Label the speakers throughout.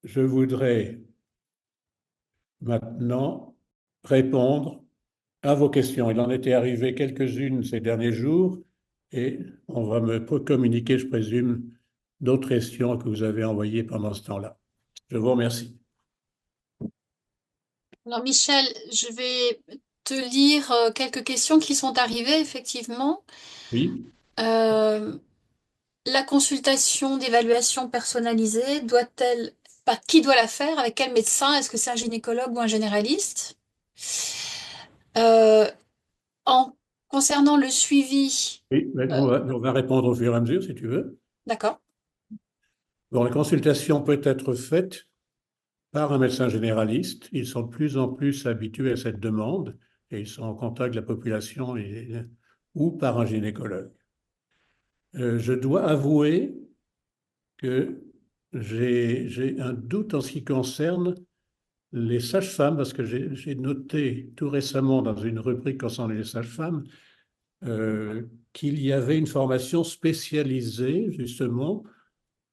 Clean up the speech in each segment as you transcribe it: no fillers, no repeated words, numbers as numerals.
Speaker 1: je voudrais maintenant répondre à vos questions. Il en était arrivé quelques-unes ces derniers jours et on va me communiquer, je présume, d'autres questions que vous avez envoyées pendant ce temps-là. Je vous remercie.
Speaker 2: Alors Michel, je vais te lire quelques questions qui sont arrivées effectivement.
Speaker 1: Oui.
Speaker 2: Euh, la consultation d'évaluation personnalisée doit-elle, pas qui doit la faire, avec quel médecin? Est-ce que c'est un gynécologue ou un généraliste? Euh, en concernant le suivi,
Speaker 1: Oui, mais
Speaker 2: euh,
Speaker 1: on va répondre au fur et à mesure, si tu veux.
Speaker 2: d'accord.
Speaker 1: Bon, la consultation peut être faite par un médecin généraliste. Ils sont de plus en plus habitués à cette demande et ils sont en contact avec la population ou par un gynécologue. Je dois avouer que j'ai un doute en ce qui concerne les sages-femmes, parce que j'ai noté tout récemment dans une rubrique concernant les sages-femmes euh, qu'il y avait une formation spécialisée justement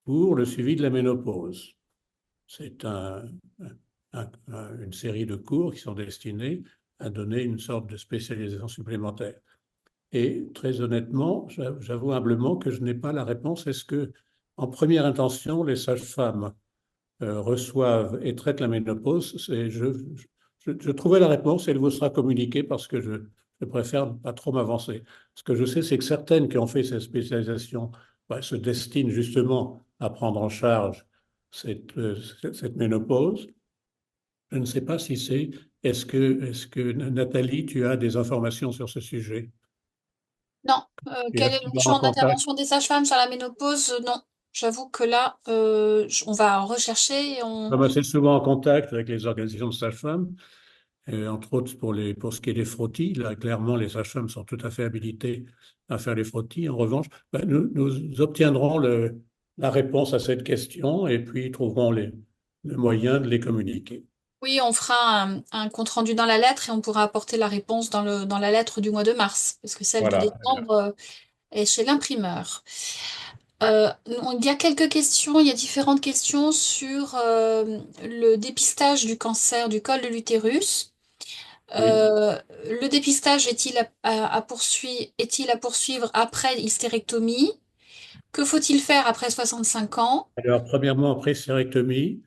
Speaker 1: pour le suivi de la ménopause. C'est une série de cours qui sont destinés à donner une sorte de spécialisation supplémentaire. Et très honnêtement, j'avoue humblement que je n'ai pas la réponse. Est-ce que, en première intention, les sages-femmes reçoivent et traitent la ménopause? Je trouvais la réponse et elle vous sera communiquée parce que je préfère pas trop m'avancer. Ce que je sais, c'est que certaines qui ont fait cette spécialisation se destinent justement à prendre en charge cette ménopause. Je ne sais pas si c'est. Est-ce que Nathalie, tu as des informations sur ce sujet?
Speaker 2: Non.
Speaker 1: Tu
Speaker 2: Quel
Speaker 1: es
Speaker 2: est le
Speaker 1: souvent en
Speaker 2: champ
Speaker 1: contact.
Speaker 2: d'intervention des sages-femmes sur la ménopause? Non. J'avoue que là, on va en rechercher.
Speaker 1: Comme assez souvent en contact avec les organisations de sages-femmes, entre autres pour ce qui est des frottis. Là, clairement, les sages-femmes sont tout à fait habilitées à faire les frottis. En revanche, nous obtiendrons la réponse à cette question et puis trouverons le moyen de les communiquer.
Speaker 2: Oui, on fera un compte-rendu dans la lettre et on pourra apporter la réponse dans la lettre du mois de mars, parce que celle de
Speaker 1: Voilà.
Speaker 2: décembre est chez l'imprimeur. Il y a quelques questions, il y a différentes questions sur le dépistage du cancer du col de l'utérus.
Speaker 1: Oui.
Speaker 2: Le dépistage est-il à poursuivre après hystérectomie? Que faut-il faire après 65 ans?
Speaker 1: Alors, premièrement, après stérectomie,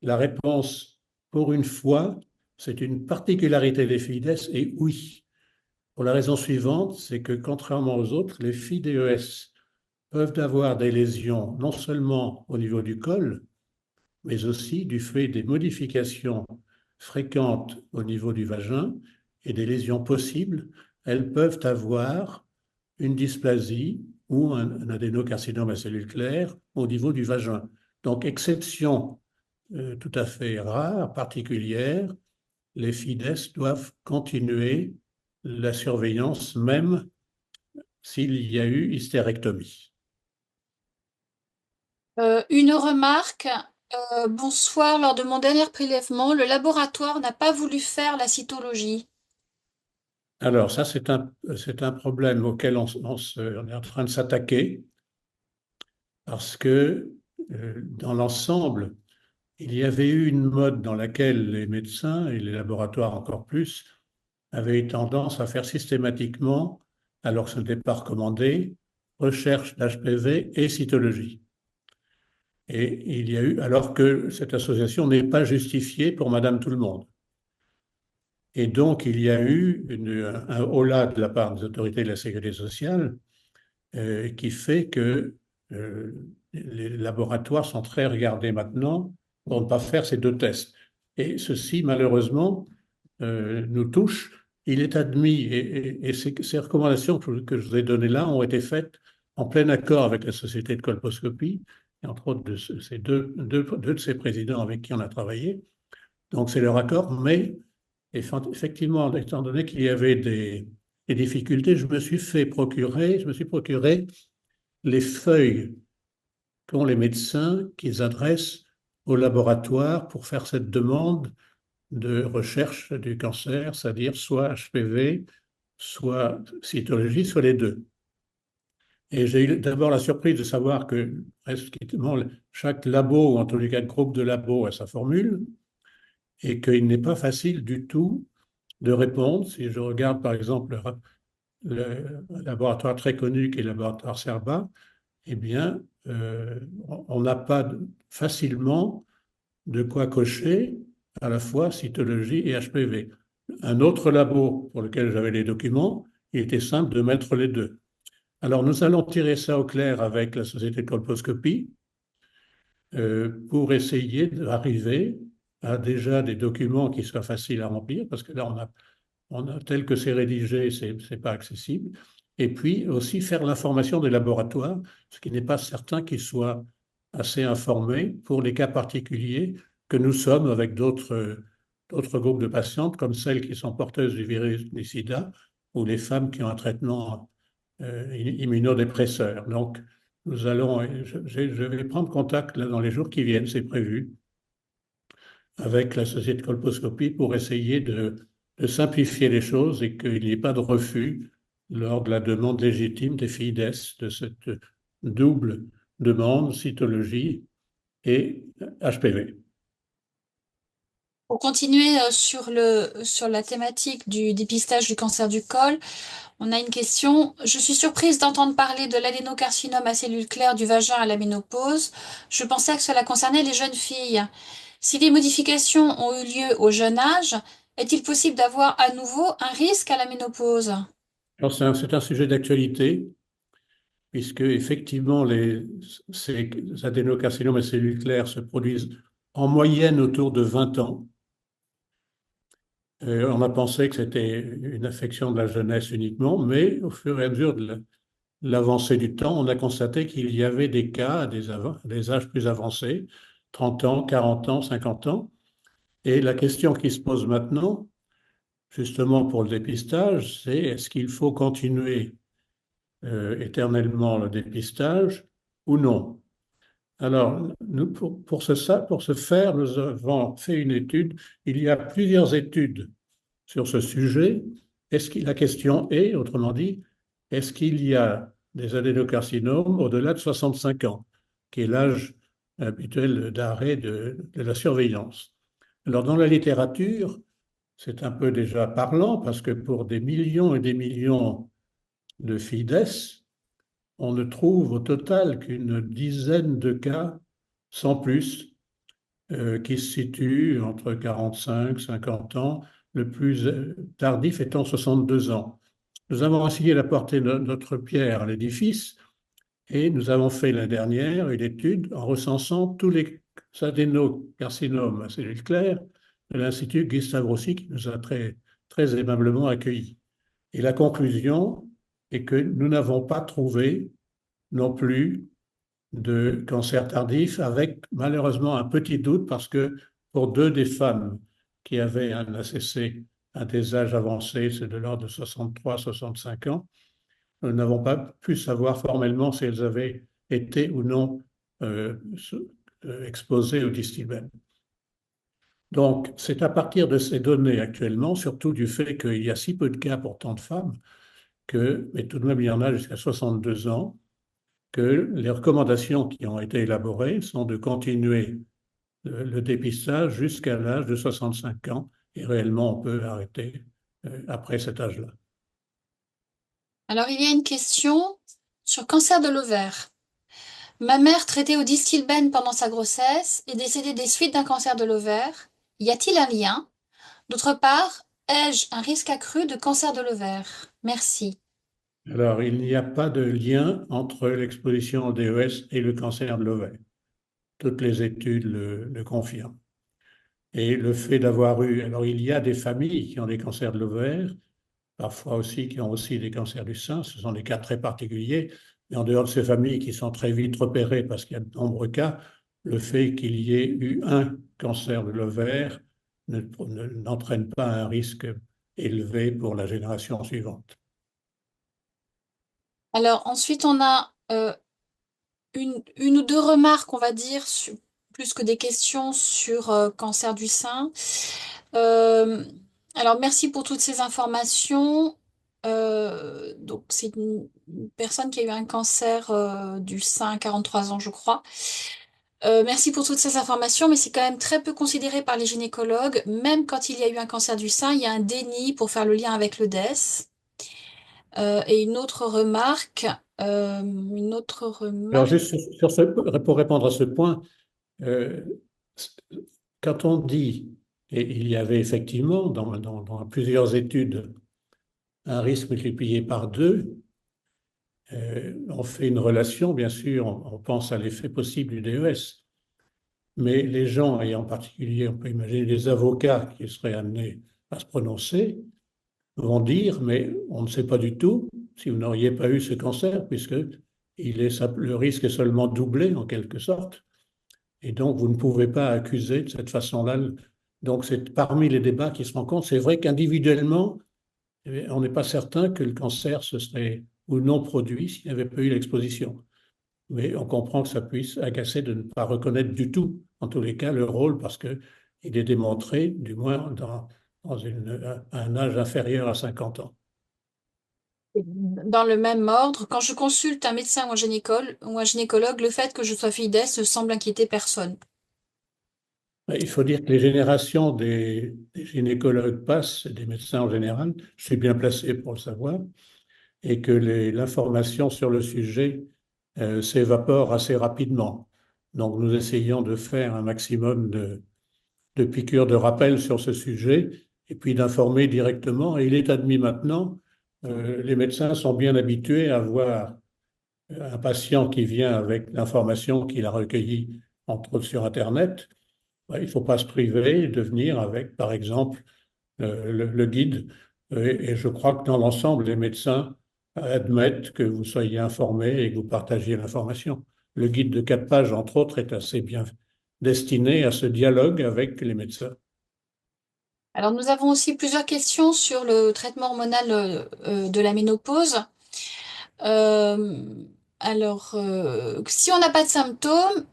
Speaker 1: la réponse, pour une fois, c'est une particularité des FIDES et oui. Pour la raison suivante, c'est que contrairement aux autres, les filles DES peuvent avoir des lésions non seulement au niveau du col, mais aussi du fait des modifications fréquentes au niveau du vagin et des lésions possibles. Elles peuvent avoir une dysplasie ou un adénocarcinome à cellules claires au niveau du vagin. Donc, exception tout à fait rare, particulière, les FIDES doivent continuer la surveillance même s'il y a eu hystérectomie.
Speaker 2: Une remarque. Bonsoir, lors de mon dernier prélèvement, le laboratoire n'a pas voulu faire la cytologie.
Speaker 1: Alors, ça, c'est un problème auquel on est en train de s'attaquer parce que dans l'ensemble, il y avait eu une mode dans laquelle les médecins et les laboratoires encore plus avaient eu tendance à faire systématiquement, alors que ce n'était pas recommandé, recherche d'HPV et cytologie. Et il y a eu, alors que cette association n'est pas justifiée pour Madame Tout-le-Monde. Et donc, il y a eu un holà de la part des autorités de la sécurité sociale qui fait que les laboratoires sont très regardés maintenant pour ne pas faire ces deux tests. Et ceci, malheureusement, nous touche. Il est admis, et ces recommandations que je vous ai données là ont été faites en plein accord avec la Société de colposcopie, et entre autres de ces deux de ces présidents avec qui on a travaillé. Donc c'est leur accord, mais effectivement, étant donné qu'il y avait des difficultés, je me suis procuré les feuilles qu'ont les médecins qu'ils adressent au laboratoire pour faire cette demande de recherche du cancer, c'est-à-dire soit HPV, soit cytologie, soit les deux. Et j'ai eu d'abord la surprise de savoir que pratiquement chaque labo, ou en tous les cas groupe de labos, a sa formule, et qu'il n'est pas facile du tout de répondre. Si je regarde par exemple le laboratoire très connu qui est le laboratoire Cerba, eh bien, on n'a pas facilement de quoi cocher à la fois cytologie et HPV. Un autre labo pour lequel j'avais les documents, il était simple de mettre les deux. Alors, nous allons tirer ça au clair avec la société de colposcopie pour essayer d'arriver à déjà des documents qui soient faciles à remplir, parce que là, tel que c'est rédigé, c'est pas accessible. Et puis aussi faire l'information des laboratoires, ce qui n'est pas certain qu'ils soient assez informés pour les cas particuliers que nous sommes avec d'autres groupes de patientes, comme celles qui sont porteuses du virus du sida ou les femmes qui ont un traitement immunodépresseur. Donc, je vais prendre contact là, dans les jours qui viennent, c'est prévu, avec la société de colposcopie pour essayer de simplifier les choses et qu'il n'y ait pas de refus lors de la demande légitime des FIDES de cette double demande, cytologie et HPV.
Speaker 2: Pour continuer sur la thématique du dépistage du cancer du col, on a une question. Je suis surprise d'entendre parler de l'adénocarcinome à cellules claires du vagin à la ménopause. Je pensais que cela concernait les jeunes filles. Si les modifications ont eu lieu au jeune âge, est-il possible d'avoir à nouveau un risque à la ménopause?
Speaker 1: Alors, c'est un sujet d'actualité, puisque effectivement, ces adénocarcinomes à cellules claires se produisent en moyenne autour de 20 ans. On a pensé que c'était une affection de la jeunesse uniquement, mais au fur et à mesure de l'avancée du temps, on a constaté qu'il y avait des cas à des âges plus avancés, 30 ans, 40 ans, 50 ans. Et la question qui se pose maintenant, justement pour le dépistage, c'est est-ce qu'il faut continuer éternellement le dépistage ou non? Alors, nous, pour ce faire, nous avons fait une étude. Il y a plusieurs études sur ce sujet. La question est, autrement dit, est-ce qu'il y a des adénocarcinomes au-delà de 65 ans, qui est l'âge habituel d'arrêt de la surveillance? Alors, dans la littérature, c'est un peu déjà parlant parce que pour des millions et des millions de FIDES, on ne trouve au total qu'une dizaine de cas, sans plus, qui se situent entre 45 et 50 ans, le plus tardif étant 62 ans. Nous avons essayé d'apporter notre pierre à l'édifice et nous avons fait l'année dernière une étude en recensant tous les adénocarcinomes à cellules claires de l'Institut Gustave Roussy qui nous a très aimablement accueillis. Et la conclusion est que nous n'avons pas trouvé non plus de cancer tardif, avec malheureusement un petit doute parce que pour deux des femmes qui avaient un ACC à des âges avancés, c'est de l'ordre de 63-65 ans, nous n'avons pas pu savoir formellement si elles avaient été ou non euh, exposées au distilbène. Donc, c'est à partir de ces données actuellement, surtout du fait qu'il y a si peu de cas pour tant de femmes, mais tout de même il y en a jusqu'à 62 ans, que les recommandations qui ont été élaborées sont de continuer le dépistage jusqu'à l'âge de 65 ans et réellement on peut arrêter après cet âge-là.
Speaker 2: Alors, il y a une question sur cancer de l'ovaire. Ma mère, traitée au Distilbène pendant sa grossesse, est décédée des suites d'un cancer de l'ovaire. Y a-t-il un lien? D'autre part, ai-je un risque accru de cancer de l'ovaire? Merci.
Speaker 1: Alors, il n'y a pas de lien entre l'exposition au DES et le cancer de l'ovaire. Toutes les études le confirment. Et le fait d'avoir eu, alors il y a des familles qui ont des cancers de l'ovaire, parfois aussi qui ont aussi des cancers du sein, ce sont des cas très particuliers, mais en dehors de ces familles qui sont très vite repérées parce qu'il y a de nombreux cas, le fait qu'il y ait eu un cancer de l'ovaire n'entraîne pas un risque élevé pour la génération suivante.
Speaker 2: Alors, ensuite, on a une ou deux remarques, on va dire, plus que des questions sur cancer du sein. Alors, merci pour toutes ces informations. Donc, c'est personne qui a eu un cancer du sein à 43 ans, je crois. Merci pour toutes ces informations, mais c'est quand même très peu considéré par les gynécologues. Même quand il y a eu un cancer du sein, il y a un déni pour faire le lien avec le DES. Et une autre
Speaker 1: Alors,
Speaker 2: remarque.
Speaker 1: juste pour répondre à ce point, euh, quand on dit, et il y avait effectivement dans plusieurs études un risque multiplié par deux, on fait une relation, bien sûr, on pense à l'effet possible du DES. Mais les gens, et en particulier, on peut imaginer les avocats qui seraient amenés à se prononcer, vont dire, mais on ne sait pas du tout si vous n'auriez pas eu ce cancer, puisque le risque est seulement doublé en quelque sorte. Et donc, vous ne pouvez pas accuser de cette façon-là. Donc, c'est parmi les débats qui se rencontrent. C'est vrai qu'individuellement, on n'est pas certain que le cancer se serait ou non produit s'il n'y avait pas eu l'exposition. Mais on comprend que ça puisse agacer de ne pas reconnaître du tout, en tous les cas, le rôle, parce qu'il est démontré, du moins un âge inférieur à 50 ans.
Speaker 2: Dans le même ordre, quand je consulte un médecin ou un gynécologue, le fait que je sois fille d'Est ne semble inquiéter personne.
Speaker 1: Il faut dire que les générations des gynécologues passent, et des médecins en général, je suis bien placé pour le savoir, et que l'information sur le sujet s'évapore assez rapidement. Donc nous essayons de faire un maximum de piqûres de rappel sur ce sujet et puis d'informer directement. Et il est admis maintenant, les médecins sont bien habitués à voir un patient qui vient avec l'information qu'il a recueillie, entre autres sur Internet. Il ne faut pas se priver de venir avec, par exemple, le guide. Et je crois que dans l'ensemble, les médecins admettent que vous soyez informés et que vous partagiez l'information. Le guide de 4 pages, entre autres, est assez bien destiné à ce dialogue avec les médecins.
Speaker 2: Alors, nous avons aussi plusieurs questions sur le traitement hormonal de la ménopause. Euh, si on n'a pas de symptômes,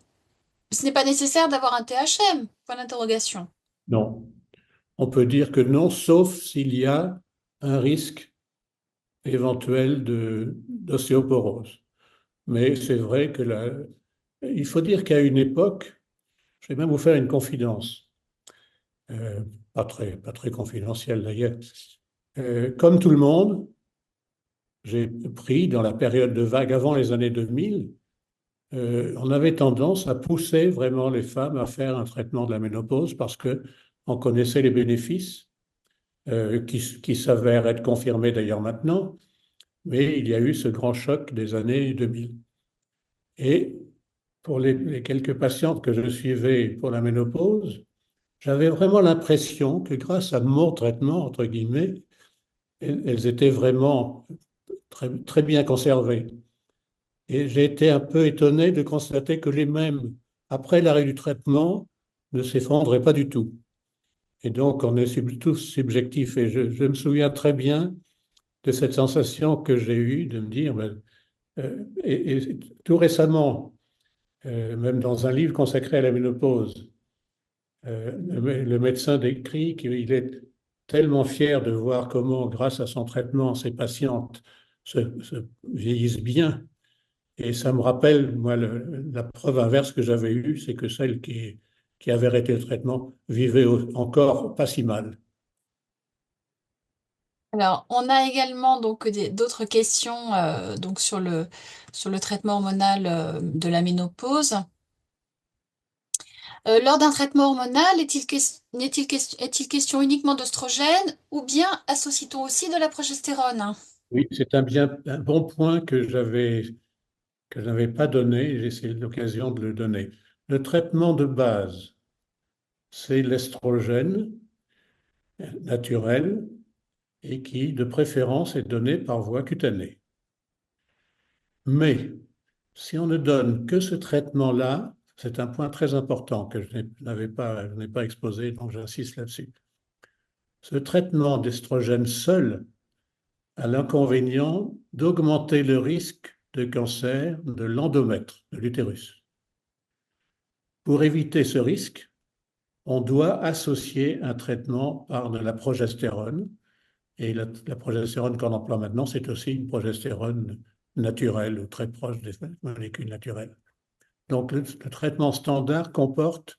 Speaker 2: ce n'est pas nécessaire d'avoir un THM, point d'interrogation.
Speaker 1: Non, on peut dire que non, sauf s'il y a un risque éventuel d'ostéoporose. Mais c'est vrai que il faut dire qu'à une époque, je vais même vous faire une confidence, euh, pas très confidentielle d'ailleurs. Comme tout le monde, j'ai pris dans la période de vague avant les années 2000, on avait tendance à pousser vraiment les femmes à faire un traitement de la ménopause parce que on connaissait les bénéfices qui s'avèrent être confirmés d'ailleurs maintenant, mais il y a eu ce grand choc des années 2000. Et pour les quelques patientes que je suivais pour la ménopause, j'avais vraiment l'impression que grâce à mon traitement, entre guillemets, elles étaient vraiment très, très bien conservées. Et j'ai été un peu étonné de constater que les mêmes, après l'arrêt du traitement, ne s'effondraient pas du tout. Et donc, on est tous subjectifs. Et je me souviens très bien de cette sensation que j'ai eue de me dire, ben, et tout récemment, même dans un livre consacré à la ménopause, le médecin décrit qu'il est tellement fier de voir comment, grâce à son traitement, ses patientes se vieillissent bien. Et ça me rappelle, moi, la preuve inverse que j'avais eue, c'est que celles qui avaient arrêté le traitement vivaient encore pas si mal.
Speaker 2: Alors, on a également donc d'autres questions donc sur le traitement hormonal de la ménopause. Lors d'un traitement hormonal, est-il question uniquement d'oestrogène ou bien associe-t-on aussi de la progestérone?
Speaker 1: Oui, c'est un bon point que je n'avais pas donné, et j'ai essayé l'occasion de le donner. Le traitement de base, c'est l'estrogène naturel et qui, de préférence, est donné par voie cutanée. Mais si on ne donne que ce traitement-là, c'est un point très important que je n'ai pas exposé, donc j'insiste là-dessus. Ce traitement d'estrogène seul a l'inconvénient d'augmenter le risque de cancer de l'endomètre, de l'utérus. Pour éviter ce risque, on doit associer un traitement par de la progestérone. Et la progestérone qu'on emploie maintenant, c'est aussi une progestérone naturelles ou très proches des molécules naturelles. Donc, le traitement standard comporte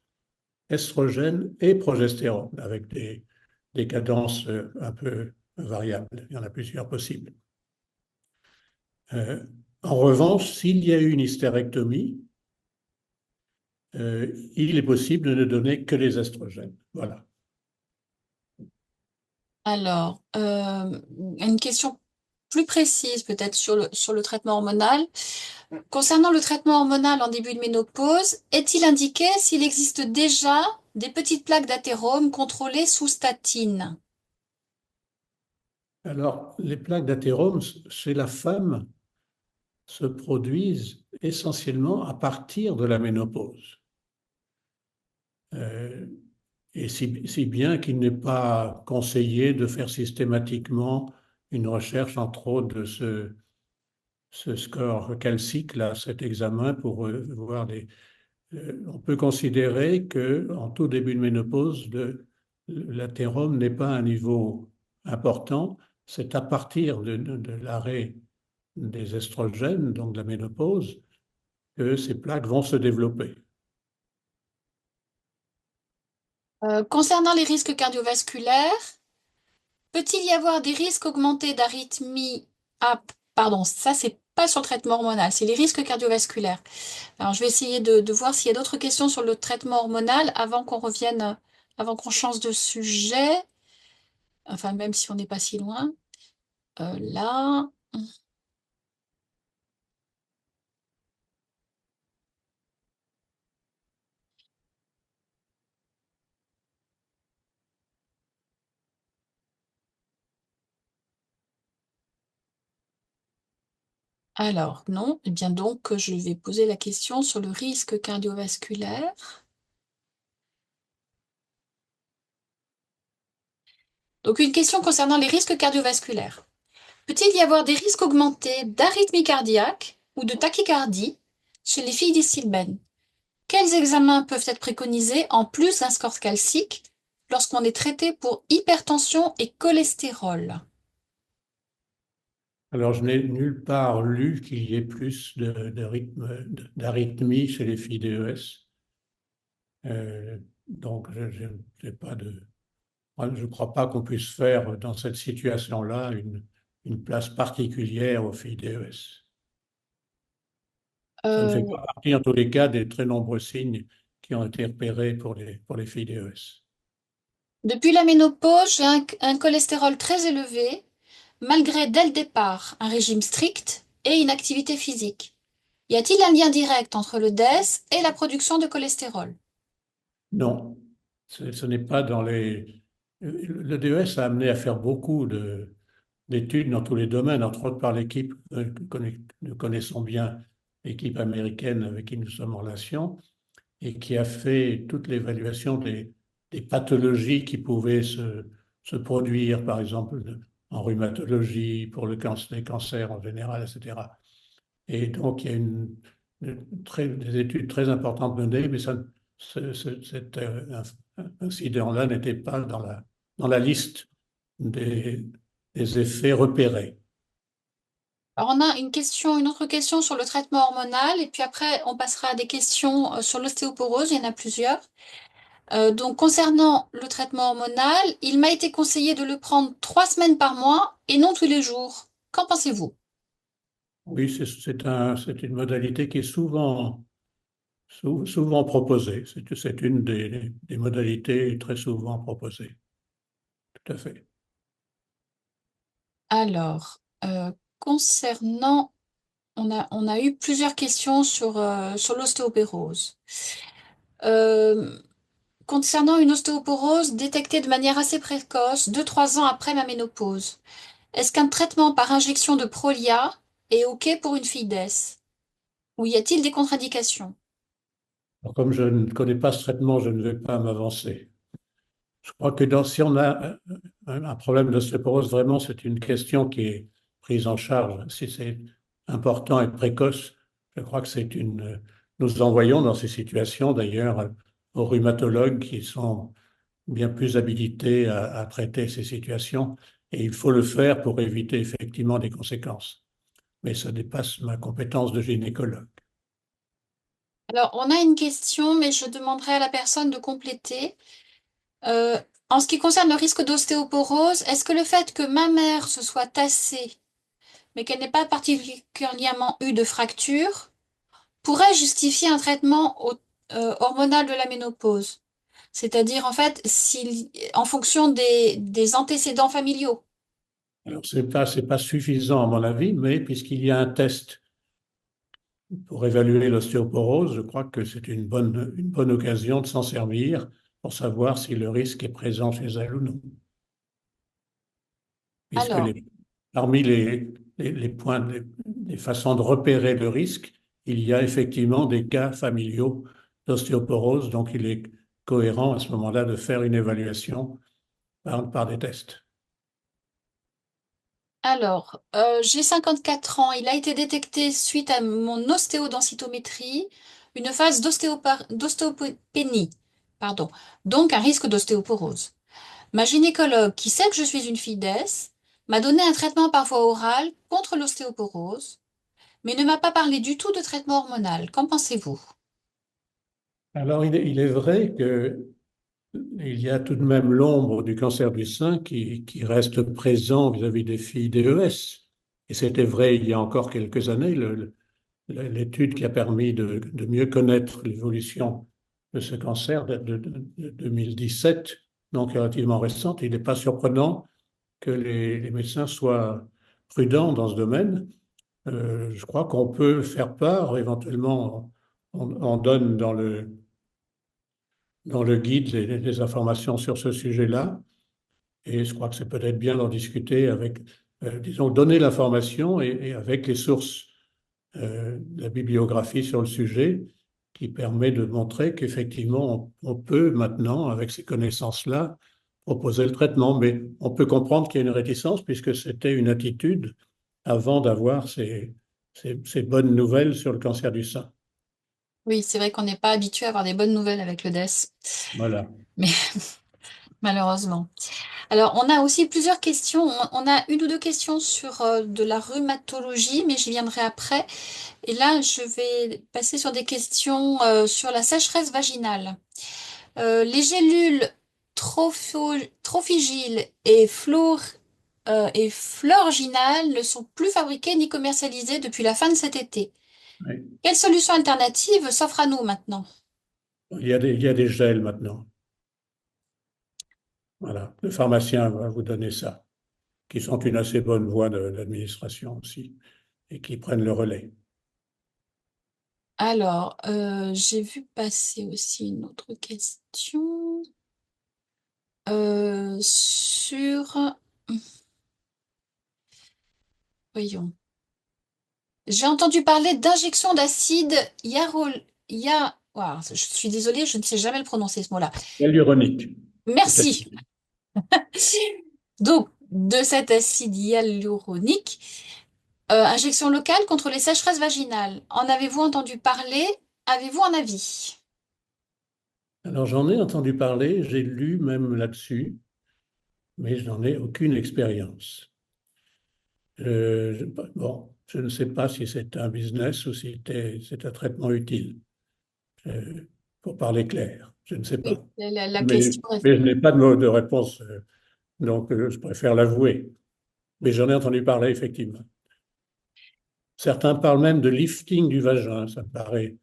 Speaker 1: estrogène et progestérone, avec des cadences un peu variables. Il y en a plusieurs possibles. En revanche, s'il y a eu une hystérectomie, il est possible de ne donner que les estrogènes. Voilà.
Speaker 2: Alors, une question plus précise peut-être sur le traitement hormonal. Concernant le traitement hormonal en début de ménopause, est-il indiqué s'il existe déjà des petites plaques d'athérome contrôlées sous statine?
Speaker 1: Alors, les plaques d'athérome chez la femme se produisent essentiellement à partir de la ménopause. Euh, et si bien qu'il n'est pas conseillé de faire systématiquement une recherche, entre autres, de ce score calcique, là, cet examen pour voir on peut considérer qu'en tout début de ménopause, l'athérome n'est pas à un niveau important. C'est à partir de l'arrêt des estrogènes, donc de la ménopause, que ces plaques vont se développer.
Speaker 2: Concernant les risques cardiovasculaires, peut-il y avoir des risques augmentés d'arythmie? Ah, pardon, ça c'est pas sur le traitement hormonal, c'est les risques cardiovasculaires. Alors je vais essayer de voir s'il y a d'autres questions sur le traitement hormonal avant qu'on revienne, avant qu'on change de sujet. Enfin, même si on n'est pas si loin. Là. Alors, non. Eh bien donc, je vais poser la question sur le risque cardiovasculaire. Donc, une question concernant les risques cardiovasculaires. Peut-il y avoir des risques augmentés d'arythmie cardiaque ou de tachycardie chez les filles d'Issilben? Quels examens peuvent être préconisés en plus d'un score calcique lorsqu'on est traité pour hypertension et cholestérol?
Speaker 1: Alors, je n'ai nulle part lu qu'il y ait plus d'arythmie chez les filles DES. Donc, je n'ai pas de. Moi, je ne crois pas qu'on puisse faire dans cette situation-là une place particulière aux filles DES. Ça ne fait
Speaker 2: Euh,
Speaker 1: pas partie, en tous les cas, des très nombreux signes qui ont été repérés pour les filles DES.
Speaker 2: Depuis la ménopause, j'ai un cholestérol très élevé, malgré dès le départ un régime strict et une activité physique. Y a-t-il un lien direct entre le DES et la production de cholestérol?
Speaker 1: Non, ce n'est pas dans les. Le DES a amené à faire beaucoup d'études dans tous les domaines, entre autres par l'équipe que nous connaissons bien, l'équipe américaine avec qui nous sommes en relation, et qui a fait toute l'évaluation des pathologies qui pouvaient se produire, par exemple en rhumatologie, pour les cancers en général, etc. Et donc, il y a des études très importantes menées, mais cet incident-là n'était pas dans la liste des, des effets repérés.
Speaker 2: Alors on a une autre question sur le traitement hormonal, et puis après on passera à des questions sur l'ostéoporose, il y en a plusieurs. Donc concernant le traitement hormonal, il m'a été conseillé de le prendre 3 semaines par mois et non tous les jours. Qu'en pensez-vous?
Speaker 1: Oui, c'est une modalité qui est souvent proposée. C'est une des modalités très souvent proposées. Tout à fait.
Speaker 2: Alors, concernant, on a eu plusieurs questions sur l'ostéoporose. Euh, Concernant une ostéoporose détectée de manière assez précoce, 2 3 ans après ma ménopause, est-ce qu'un traitement par injection de Prolia est OK pour une fille d'S? Ou y a-t-il des contre-indications?
Speaker 1: Alors, comme je ne connais pas ce traitement, je ne vais pas m'avancer. Je crois que si on a un problème d'ostéoporose, vraiment, c'est une question qui est prise en charge. Si c'est important et précoce, je crois que nous envoyons dans ces situations, d'ailleurs, aux rhumatologues qui sont bien plus habilités à traiter ces situations. Et il faut le faire pour éviter effectivement des conséquences. mais ça dépasse ma compétence de gynécologue.
Speaker 2: Alors, on a une question, mais je demanderai à la personne de compléter. Euh, En ce qui concerne le risque d'ostéoporose, est-ce que le fait que ma mère se soit tassée, mais qu'elle n'ait pas particulièrement eu de fracture, pourrait justifier un traitement hormonal de la ménopause? C'est-à-dire, en fait, en fonction des antécédents familiaux.
Speaker 1: Alors, c'est pas suffisant à mon avis, mais puisqu'il y a un test pour évaluer l'ostéoporose, je crois que c'est une bonne occasion de s'en servir pour savoir si le risque est présent chez elle ou non. Puisque
Speaker 2: Alors,
Speaker 1: parmi les points, les façons de repérer le risque, il y a effectivement des cas familiaux d'ostéoporose, donc il est cohérent à ce moment-là de faire une évaluation par des tests.
Speaker 2: j'ai 54 ans. Il a été détecté suite à mon ostéodensitométrie, une phase d'ostéopénie, pardon, donc un risque d'ostéoporose. Ma gynécologue, qui sait que je suis une fille d'S, m'a donné un traitement par voie orale contre l'ostéoporose, mais ne m'a pas parlé du tout de traitement hormonal. Qu'en pensez-vous?
Speaker 1: Alors il est vrai que il y a tout de même l'ombre du cancer du sein qui reste présent vis-à-vis des filles DES. Et c'était vrai il y a encore quelques années. L'étude qui a permis de mieux connaître l'évolution de ce cancer date de 2017, donc relativement récente. Il n'est pas surprenant que les médecins soient prudents dans ce domaine. Je crois qu'on peut faire part, éventuellement, on donne dans le guide des informations sur ce sujet-là, et je crois que c'est peut-être bien d'en discuter avec, disons, donner l'information et avec les sources la bibliographie sur le sujet qui permet de montrer qu'effectivement, on peut maintenant, avec ces connaissances-là, proposer le traitement. Mais on peut comprendre qu'il y a une réticence puisque c'était une attitude avant d'avoir ces bonnes nouvelles sur le cancer du sein.
Speaker 2: Oui, c'est vrai qu'on n'est pas habitué à avoir des bonnes nouvelles avec le DES,
Speaker 1: Voilà.
Speaker 2: mais malheureusement. Alors, on a aussi plusieurs questions. On a une ou deux questions sur de la rhumatologie, mais j'y viendrai après. Et là, je vais passer sur des questions sur la sécheresse vaginale. Les gélules trophigiles et florginales ne sont plus fabriquées ni commercialisées depuis la fin de cet été.
Speaker 1: Oui.
Speaker 2: Quelle solution alternative s'offre à nous maintenant?
Speaker 1: Il y a des gels maintenant. Voilà. Le pharmacien va vous donner ça, qui sont une assez bonne voie d'administration aussi et qui prennent le relais.
Speaker 2: Alors, j'ai vu passer aussi une autre question sur... Voyons. J'ai entendu parler d'injection d'acide Ouah, je suis désolée, je ne sais jamais le prononcer ce mot-là.
Speaker 1: Hyaluronique, peut-être.
Speaker 2: Merci. Donc, de cet acide hyaluronique, injection locale contre les sécheresses vaginales. En avez-vous entendu parler? Avez-vous un avis?
Speaker 1: Alors j'en ai entendu parler, j'ai lu même là-dessus, mais je n'en ai aucune expérience. Bon, je ne sais pas si c'est un business ou si c'est un traitement utile, euh, pour parler clair, je ne sais
Speaker 2: Oui,
Speaker 1: pas.
Speaker 2: la question est...
Speaker 1: Mais je n'ai pas de mot de réponse, donc je préfère l'avouer. Mais j'en ai entendu parler effectivement. Certains parlent même de lifting du vagin, ça me paraît.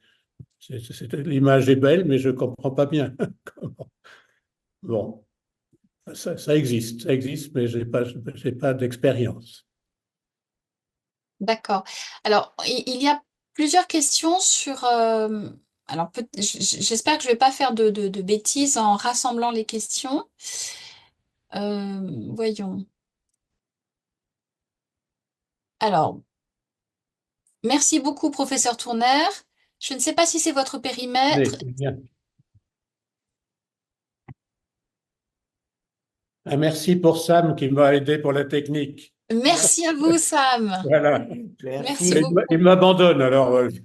Speaker 1: L'image est belle, mais je ne comprends pas bien comment. Bon, ça existe, mais j'ai pas d'expérience.
Speaker 2: D'accord. Alors, il y a plusieurs questions sur... alors, j'espère que je ne vais pas faire de bêtises en rassemblant les questions. Voyons. Alors, merci beaucoup, professeur Tournaire. Je ne sais pas si c'est votre périmètre.
Speaker 1: Allez, c'est bien. Ah, merci pour Sam qui m'a aidé pour la technique.
Speaker 2: Merci à vous, Sam.
Speaker 1: Voilà.
Speaker 2: Merci
Speaker 3: Merci.
Speaker 1: Il
Speaker 2: beaucoup.
Speaker 1: m'abandonne, alors je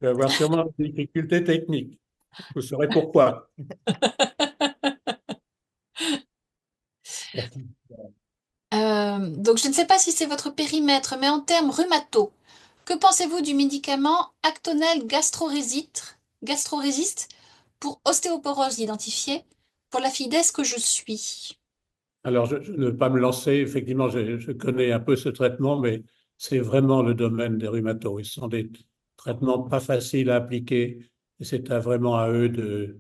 Speaker 1: vais avoir sûrement des difficultés techniques. Vous saurez pourquoi.
Speaker 2: Donc, je ne sais pas si c'est votre périmètre, mais en termes rhumato, Que pensez-vous du médicament Actonel gastrorésiste pour ostéoporose identifiée pour la fille d'Est que je suis?
Speaker 1: Alors, je ne veux pas me lancer, effectivement, je connais un peu ce traitement, mais c'est vraiment le domaine des rhumatos. Ce sont des traitements pas faciles à appliquer et vraiment à eux de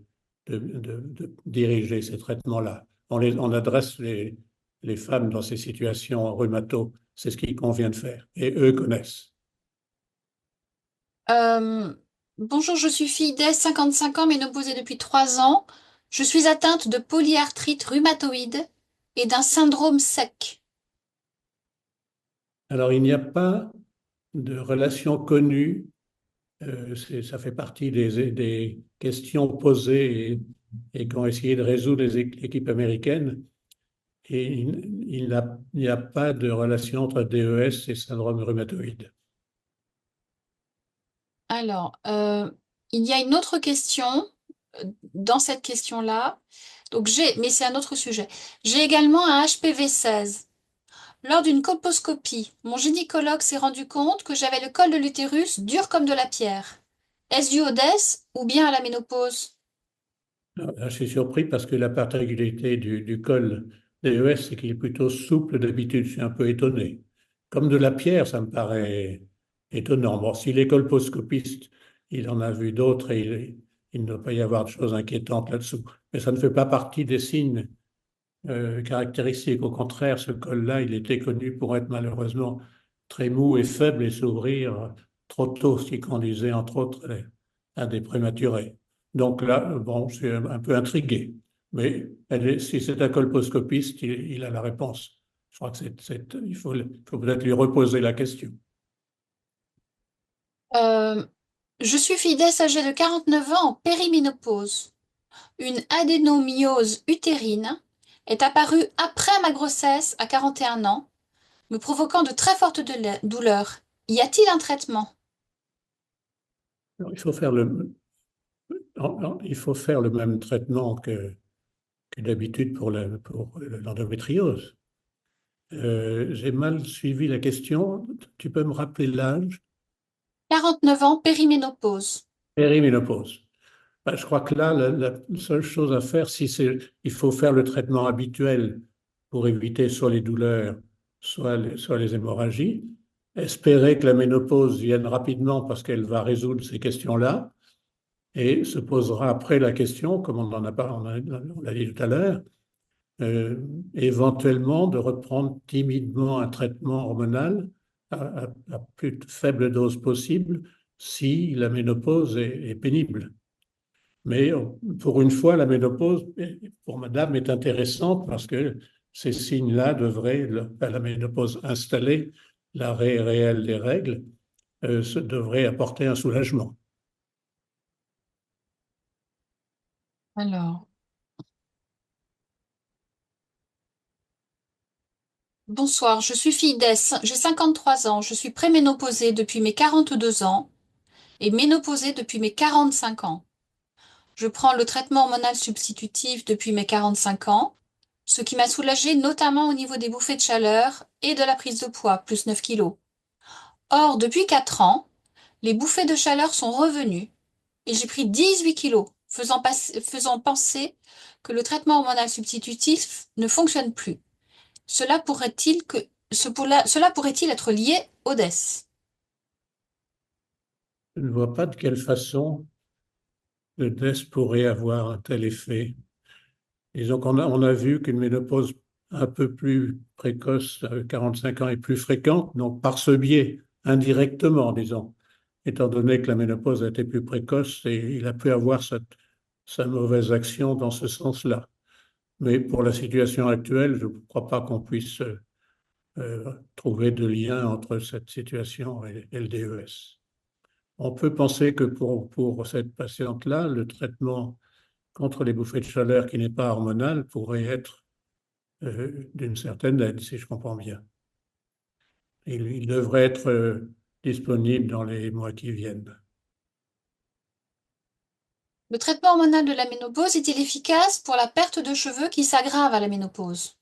Speaker 1: diriger ces traitements-là. On adresse les femmes dans ces situations rhumato, c'est ce qu'il convient de faire et eux connaissent.
Speaker 2: Euh, Bonjour, je suis fille d'Est, 55 ans, ménopausée depuis 3 ans. Je suis atteinte de polyarthrite rhumatoïde et d'un syndrome sec.
Speaker 1: Alors, il n'y a pas de relation connue. Ça fait partie des questions posées et qu'ont essayé de résoudre les équipes américaines. Et il n'y a pas de relation entre DES et syndrome rhumatoïde.
Speaker 2: Alors, il y a une autre question dans cette question-là. Mais c'est un autre sujet. J'ai également un HPV 16. Lors d'une colposcopie, mon gynécologue s'est rendu compte que j'avais le col de l'utérus dur comme de la pierre. Est-ce dû au DES ou bien à la ménopause?
Speaker 1: Là, je suis surpris parce que la particularité du col DES, c'est qu'il est plutôt souple d'habitude. Je suis un peu étonné. Comme de la pierre, ça me paraît étonnant. Bon, si est colposcopiste, il en a vu d'autres et il ne doit pas y avoir de choses inquiétantes là-dessous. Mais ça ne fait pas partie des signes caractéristiques. Au contraire, ce col-là, il était connu pour être malheureusement très mou et faible et s'ouvrir trop tôt, ce qui conduisait entre autres à des prématurés. Donc là, bon, je suis un peu intrigué. Mais si c'est un colposcopiste, il a la réponse. Je crois que il faut peut-être lui reposer la question.
Speaker 2: Euh, je suis fille-d'Est âgée de 49 ans en périménopause. Une adénomyose utérine est apparue après ma grossesse à 41 ans, me provoquant de très fortes douleurs. Y a-t-il un traitement?
Speaker 1: Alors, il faut faire le même traitement que d'habitude pour l'endométriose. J'ai mal suivi la question. Tu peux me rappeler l'âge?
Speaker 2: 49 ans, périménopause.
Speaker 1: Périménopause. Ben, je crois que là, la seule chose à faire, il faut faire le traitement habituel pour éviter soit les douleurs, soit les hémorragies. Espérer que la ménopause vienne rapidement parce qu'elle va résoudre ces questions-là et se posera après la question, comme on en a pas, on l'a dit tout à l'heure, euh, éventuellement de reprendre timidement un traitement hormonal à plus faible dose possible si la ménopause est pénible. Mais pour une fois, la ménopause, pour madame, est intéressante parce que ces signes-là devraient, à la ménopause installée, l'arrêt réel des règles, devrait apporter un soulagement.
Speaker 2: Alors, bonsoir, je suis fille-d'Est, j'ai 53 ans, je suis préménopausée depuis mes 42 ans et ménopausée depuis mes 45 ans. Je prends le traitement hormonal substitutif depuis mes 45 ans, ce qui m'a soulagée notamment au niveau des bouffées de chaleur et de la prise de poids, plus 9 kilos. Or, depuis 4 ans, les bouffées de chaleur sont revenues et j'ai pris 18 kilos, faisant penser que le traitement hormonal substitutif ne fonctionne plus. Cela pourrait-il que, cela pourrait-il être lié au DES?
Speaker 1: Je ne vois pas de quelle façon le DES pourrait avoir un tel effet. Disons on a vu qu'une ménopause un peu plus précoce, à 45 ans, est plus fréquente, donc par ce biais, indirectement, disons, étant donné que la ménopause a été plus précoce, et il a pu avoir sa mauvaise action dans ce sens-là. Mais pour la situation actuelle, je ne crois pas qu'on puisse trouver de lien entre cette situation et le DES. On peut penser que pour cette patiente-là, le traitement contre les bouffées de chaleur qui n'est pas hormonal pourrait être d'une certaine aide, si je comprends bien. Il devrait être disponible dans les mois qui viennent.
Speaker 2: Le traitement hormonal de la ménopause est-il efficace pour la perte de cheveux qui s'aggrave à la ménopause?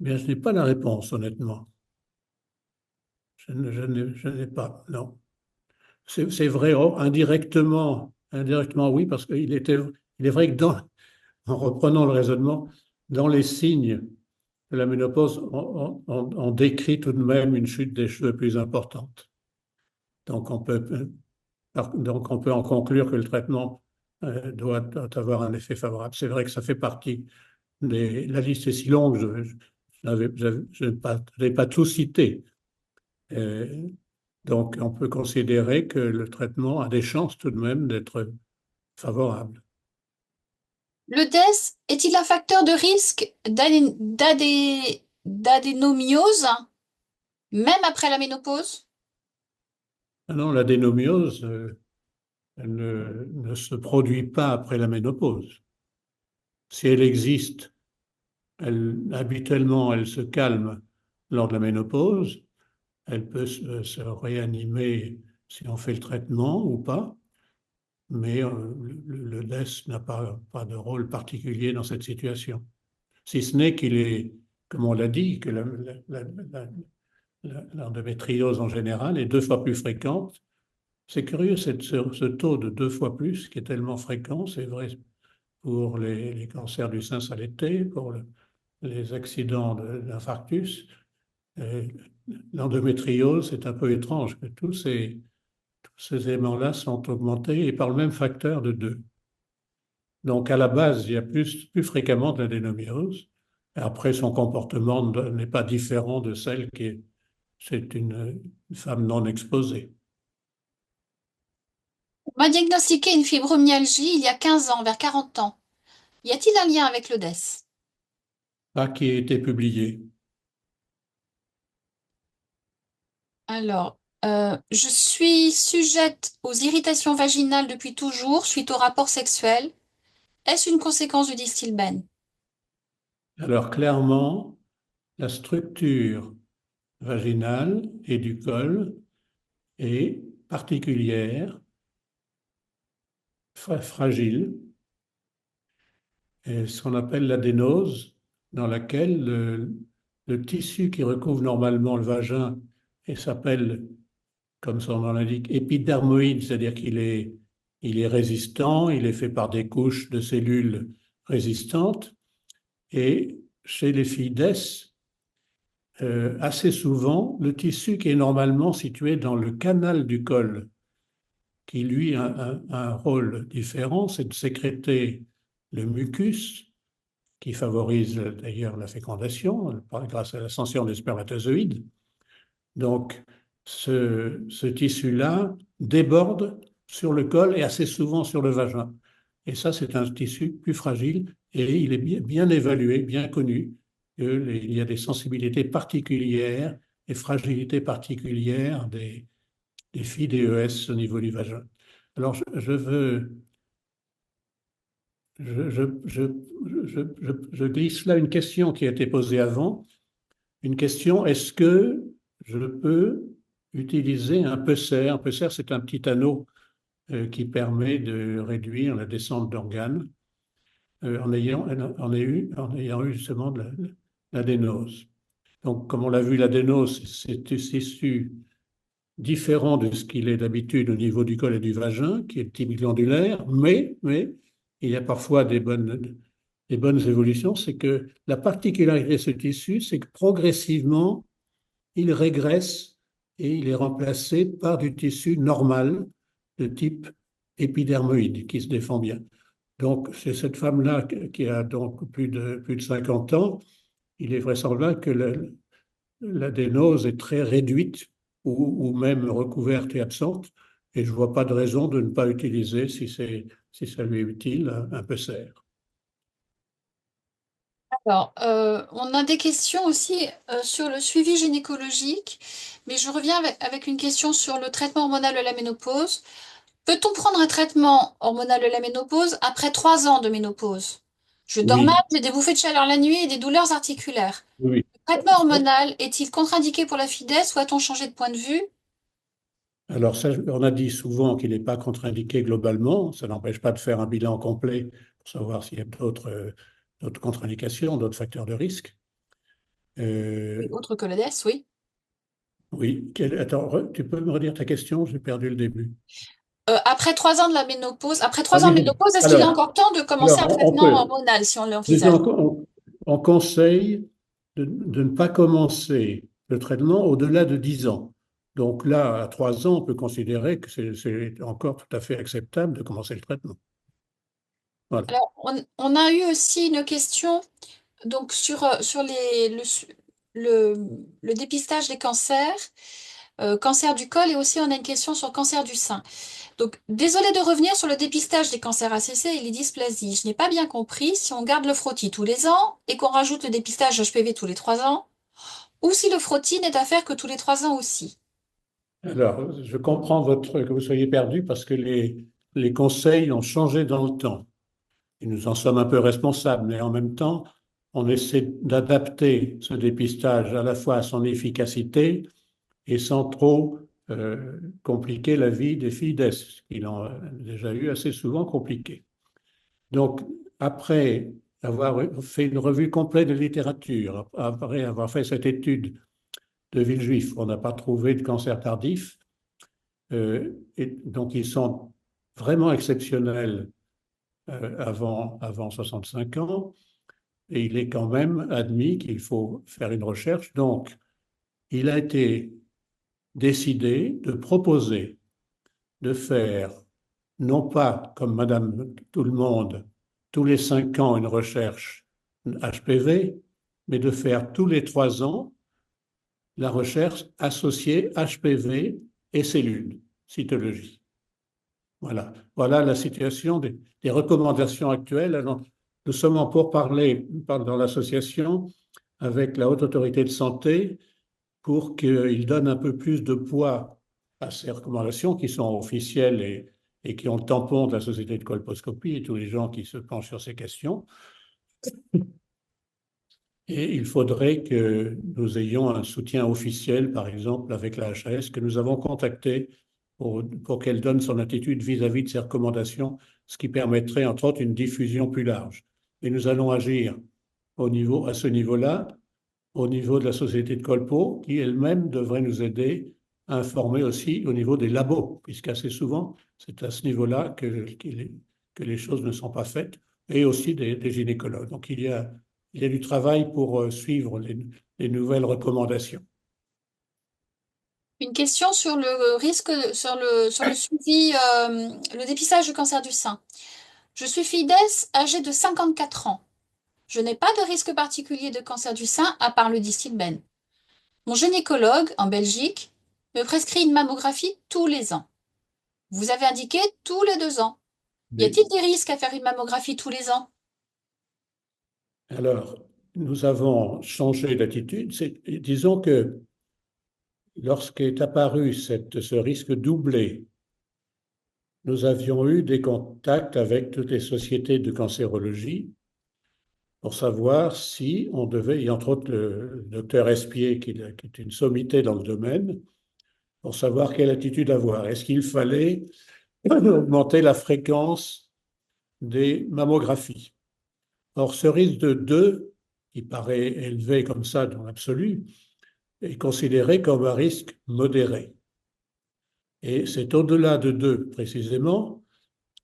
Speaker 1: Bien, je n'ai pas la réponse, honnêtement. je n'ai pas, non. C'est vrai, indirectement, indirectement oui, parce il est vrai que en reprenant le raisonnement, dans les signes de la ménopause, on décrit tout de même une chute des cheveux plus importante. Donc donc on peut en conclure que le traitement doit avoir un effet favorable. C'est vrai que ça fait partie la liste est si longue, je n'ai pas tout cité. Euh, donc, on peut considérer que le traitement a des chances tout de même d'être favorable.
Speaker 2: Le DES est-il un facteur de risque d'adénomiose, même après la ménopause?
Speaker 1: Ah non, l'adénomiose ne se produit pas après la ménopause. Si elle existe, habituellement, elle se calme lors de la ménopause. Elle peut se réanimer si on fait le traitement ou pas, mais le DES n'a pas de rôle particulier dans cette situation. Si ce n'est qu'il est, comme on l'a dit, que l'endométriose en général est 2 fois plus fréquente. C'est curieux, ce taux de 2 fois plus qui est tellement fréquent, c'est vrai pour les cancers du sein saletté, pour les accidents d'infarctus. L'endométriose, c'est un peu étrange que tous ces éléments-là sont augmentés et par le même facteur de 2. Donc, à la base, il y a plus fréquemment de l'adénomiose. Et après, son comportement n'est pas différent de celle c'est une femme non exposée.
Speaker 2: On m'a diagnostiqué une fibromyalgie il y a 15 ans, vers 40 ans. Y a-t-il un lien avec le DES?
Speaker 1: Pas qui a été publié.
Speaker 2: Alors, je suis sujette aux irritations vaginales depuis toujours suite au rapport sexuel. Est-ce une conséquence du Distilbène?
Speaker 1: Alors, clairement, la structure vaginale et du col est particulière, fragile, et ce qu'on appelle l'adénose, dans laquelle le tissu qui recouvre normalement le vagin et s'appelle, comme son nom l'indique, épidermoïde, c'est-à-dire il est résistant, il est fait par des couches de cellules résistantes. Et chez les filles d'Es, assez souvent, le tissu qui est normalement situé dans le canal du col, qui lui a un rôle différent, c'est de sécréter le mucus, qui favorise d'ailleurs la fécondation grâce à l'ascension des spermatozoïdes. Donc, ce tissu-là déborde sur le col et assez souvent sur le vagin. Et ça, c'est un tissu plus fragile et il est bien évalué, bien connu. Il y a des sensibilités particulières et fragilités particulières des filles DES au niveau du vagin. Alors, je glisse là une question qui a été posée avant. Une question, est-ce que je peux utiliser un peser? Un peser, c'est un petit anneau qui permet de réduire la descente d'organes en ayant eu justement de l'adénose. Donc, comme on l'a vu, l'adénose, c'est un tissu différent de ce qu'il est d'habitude au niveau du col et du vagin, qui est de type glandulaire, mais il y a parfois des bonnes évolutions. C'est que la particularité de ce tissu, c'est que progressivement, il régresse et il est remplacé par du tissu normal de type épidermoïde qui se défend bien. Donc, c'est cette femme-là qui a donc plus de 50 ans. Il est vraisemblable que l'adénose est très réduite ou même recouverte et absente. Et je ne vois pas de raison de ne pas utiliser, si ça lui est utile, un PESER.
Speaker 2: Alors, on a des questions aussi sur le suivi gynécologique, mais je reviens avec une question sur le traitement hormonal de la ménopause. Peut-on prendre un traitement hormonal de la ménopause après 3 ans de ménopause? Je dors mal,
Speaker 1: Oui,
Speaker 2: j'ai des bouffées de chaleur la nuit et des douleurs articulaires.
Speaker 1: oui.
Speaker 2: Le traitement hormonal est-il contre-indiqué pour la FIDES ou a-t-on changé de point de vue?
Speaker 1: Alors ça, on a dit souvent qu'il n'est pas contre-indiqué globalement. Ça n'empêche pas de faire un bilan complet pour savoir s'il y a d'autres contre-indications, d'autres facteurs de risque.
Speaker 2: Oui,
Speaker 1: Euh,
Speaker 2: autre que le DES, oui.
Speaker 1: Oui. Attends, tu peux me redire ta question? J'ai perdu le début.
Speaker 2: Après 3 ans de la ménopause, après
Speaker 1: Ah
Speaker 2: 3 ans
Speaker 1: oui,
Speaker 2: de
Speaker 1: oui.
Speaker 2: ménopause, est-ce qu'il est
Speaker 1: Alors,
Speaker 2: encore temps de commencer
Speaker 1: alors
Speaker 2: un
Speaker 1: on
Speaker 2: traitement
Speaker 1: peut.
Speaker 2: hormonal si on
Speaker 1: Disons,
Speaker 2: l'envisage?
Speaker 1: on conseille de ne pas commencer le traitement au-delà de 10 ans. Donc là, à 3 ans, on peut considérer que c'est encore tout à fait acceptable de commencer le traitement. Voilà.
Speaker 2: Alors, on a eu aussi une question donc sur le, le dépistage des cancers, cancer du col et aussi on a une question sur cancer du sein. Donc, désolé de revenir sur le dépistage des cancers ACC et les dysplasies. Je n'ai pas bien compris si on garde le frottis tous les ans et qu'on rajoute le dépistage HPV tous les 3 ans ou si le frottis n'est à faire que tous les 3 ans aussi.
Speaker 1: Alors, je comprends que vous soyez perdu parce que les conseils ont changé dans le temps. Et nous en sommes un peu responsables, mais en même temps, on essaie d'adapter ce dépistage à la fois à son efficacité et sans trop compliquer la vie des filles d'Est, qui l'ont déjà eu assez souvent compliqué. Donc, après avoir fait une revue complète de littérature, après avoir fait cette étude de Villejuif, on n'a pas trouvé de cancer tardif, et donc ils sont vraiment exceptionnels avant 65 ans, et il est quand même admis qu'il faut faire une recherche. Donc, il a été décidé de proposer de faire, non pas comme Madame Tout le Monde, tous les 5 ans une recherche HPV, mais de faire tous les 3 ans la recherche associée HPV et cellules, cytologie. Voilà, voilà la situation des recommandations actuelles. Alors, nous sommes en pourparlers dans l'association avec la Haute Autorité de Santé pour qu'il donne un peu plus de poids à ces recommandations qui sont officielles et qui ont le tampon de la Société de colposcopie et tous les gens qui se penchent sur ces questions. Et il faudrait que nous ayons un soutien officiel, par exemple, avec la HAS, que nous avons contacté pour qu'elle donne son attitude vis-à-vis de ces recommandations, ce qui permettrait, entre autres, une diffusion plus large. Et nous allons agir à ce niveau-là, au niveau de la société de Colpo, qui elle-même devrait nous aider à informer aussi au niveau des labos, puisqu'assez souvent, c'est à ce niveau-là que les choses ne sont pas faites, et aussi des gynécologues. Donc il y a du travail pour suivre les nouvelles recommandations.
Speaker 2: Une question sur le risque, sur le suivi, le dépistage du cancer du sein. Je suis fille d'Es, âgée de 54 ans. Je n'ai pas de risque particulier de cancer du sein à part le distilbène. Mon gynécologue, en Belgique, me prescrit une mammographie tous les ans. Vous avez indiqué tous les 2 ans. Y
Speaker 1: Mais,
Speaker 2: a-t-il des risques à faire une mammographie tous les ans?
Speaker 1: alors, nous avons changé d'attitude. Disons que lorsqu'est apparu ce risque doublé, nous avions eu des contacts avec toutes les sociétés de cancérologie pour savoir si on devait, et entre autres le docteur Espier, qui est une sommité dans le domaine, pour savoir quelle attitude avoir. Est-ce qu'il fallait augmenter la fréquence des mammographies? Or, ce risque de 2, qui paraît élevé comme ça dans l'absolu, est considéré comme un risque modéré. Et c'est au-delà de 2, précisément,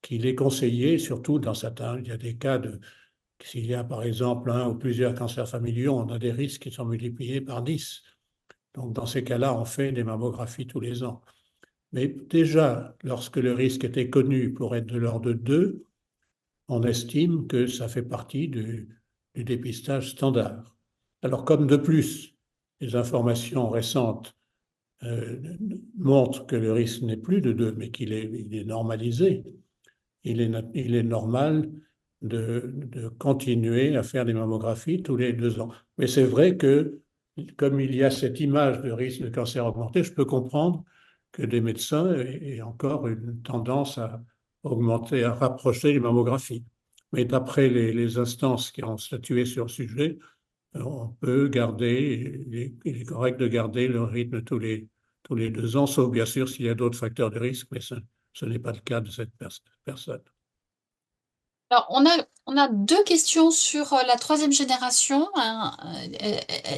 Speaker 1: qu'il est conseillé, surtout dans certains, il y a des cas de, s'il y a par exemple un ou plusieurs cancers familiaux, on a des risques qui sont multipliés par 10. Donc dans ces cas-là, on fait des mammographies tous les ans. Mais déjà, lorsque le risque était connu pour être de l'ordre de 2, on estime que ça fait partie du dépistage standard. Alors comme de plus, les informations récentes euh, montrent que le risque n'est plus de 2, mais il est normalisé, il est normal de continuer à faire des mammographies tous les 2 ans. Mais c'est vrai que, comme il y a cette image de risque de cancer augmenté, je peux comprendre que des médecins aient encore une tendance à augmenter, à rapprocher les mammographies. Mais d'après les instances qui ont statué sur le sujet, on peut garder, il est correct de garder le rythme tous les 2 ans, sauf bien sûr s'il y a d'autres facteurs de risque, mais ce n'est pas le cas de cette personne.
Speaker 2: Alors, on a deux questions sur la troisième génération, hein.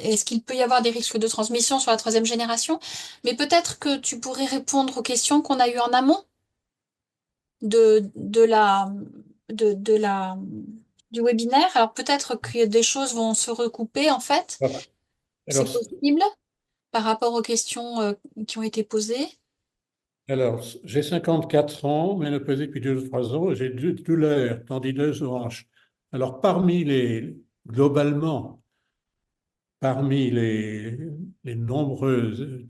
Speaker 2: Est-ce qu'il peut y avoir des risques de transmission sur la troisième génération? Mais peut-être que tu pourrais répondre aux questions qu'on a eues en amont de la, de la, du webinaire. Alors, peut-être que des choses vont se recouper, en fait.
Speaker 1: Voilà.
Speaker 2: C'est
Speaker 1: Alors,
Speaker 2: possible par rapport aux questions qui ont été posées.
Speaker 1: alors, j'ai 54 ans, ménopausée depuis 2 ou 3 ans, et j'ai deux douleurs tendineuses aux hanches. Alors, globalement, parmi les nombreux